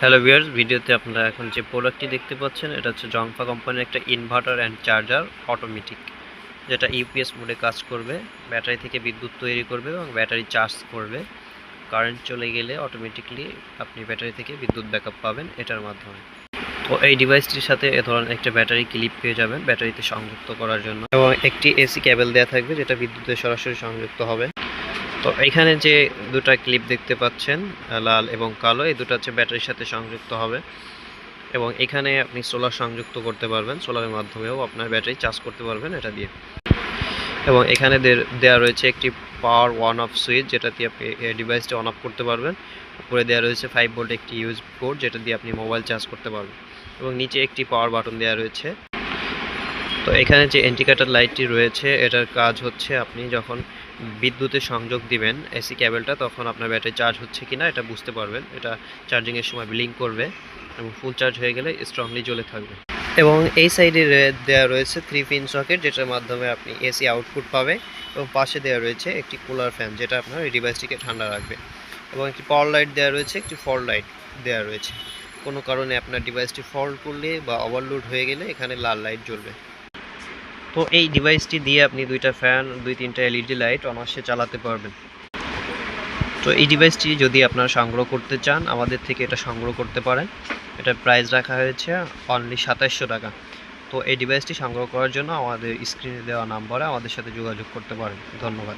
Hello viewers, ভিডিওতে আপনারা এখন যে প্রোডাক্টটি দেখতে পাচ্ছেন এটা হচ্ছে জংফা কোম্পানির একটা ইনভার্টার অ্যান্ড চার্জার অটোমেটিক, যেটা ইউপিএস মোডে কাজ করবে। ব্যাটারি থেকে বিদ্যুৎ তৈরি করবে এবং ব্যাটারি চার্জ করবে। কারেন্ট চলে গেলে অটোমেটিকলি আপনি ব্যাটারি থেকে বিদ্যুৎ ব্যাকআপ পাবেন এটার মাধ্যমে। তো এই ডিভাইসটির সাথে এ ধরনের একটা ব্যাটারি ক্লিপ পেয়ে যাবেন ব্যাটারিতে সংযুক্ত করার জন্য, এবং একটি এসি কেবল দেওয়া থাকবে যেটা বিদ্যুতের সরাসরি সংযুক্ত হবে। তো এখানে যে দুটা ক্লিপ দেখতে পাচ্ছেন লাল এবং কালো, এই দুটো হচ্ছে ব্যাটারির সাথে সংযুক্ত হবে, এবং এখানে আপনি সোলার সংযুক্ত করতে পারবেন। সোলারের মাধ্যমেও আপনার ব্যাটারি চার্জ করতে পারবেন এটা দিয়ে। এবং এখানে দেওয়া রয়েছে একটি পাওয়ার অন অফ সুইচ, যেটা দিয়ে আপনি ডিভাইসটা অন অফ করতে পারবেন। উপরে দেওয়া রয়েছে 5 ভোল্ট একটি ইউএসবি পোর্ট, যেটা দিয়ে আপনি মোবাইল চার্জ করতে পারবেন, এবং নিচে একটি পাওয়ার বাটন দেওয়া রয়েছে। তো এখানে যে ইন্ডিকেটর লাইটটি রয়েছে এটার কাজ হচ্ছে আপনি যখন বিদ্যুতে সংযোগ দিবেন এসি কেবলটা, তখন আপনার ব্যাটারি চার্জ হচ্ছে কিনা এটা বুঝতে পারবেন। এটা চার্জিংয়ের সময় ব্লিঙ্ক করবে এবং ফুল চার্জ হয়ে গেলে স্ট্রংলি জ্বলে থাকবে। এবং এই সাইডে দেওয়া রয়েছে 3 পিন সকেট, যেটার মাধ্যমে আপনি এসি আউটপুট পাবে, এবং পাশে দেওয়া রয়েছে একটি কুলার ফ্যান, যেটা আপনার এই ডিভাইসটিকে ঠান্ডা রাখবে। এবং একটি পাওয়ার লাইট দেওয়া রয়েছে, একটি ফল্ট লাইট দেওয়া রয়েছে। কোনো কারণে আপনার ডিভাইসটি ফল্ট করলে বা ওভারলোড হয়ে গেলে এখানে লাল লাইট জ্বলবে। তো এই ডিভাইসটি দিয়ে আপনি 2টা ফ্যান, 2-3টা এলইডি লাইট অনায়াসে চালাতে পারবেন। তো এই ডিভাইসটি যদি আপনারা সংগ্রহ করতে চান আমাদের থেকে এটা সংগ্রহ করতে পারেন। এটার প্রাইস রাখা হয়েছে অনলি 2700 টাকা। তো এই ডিভাইসটি সংগ্রহ করার জন্য আমাদের স্ক্রিনে দেওয়া নাম্বারে আমাদের সাথে যোগাযোগ করতে পারেন। ধন্যবাদ।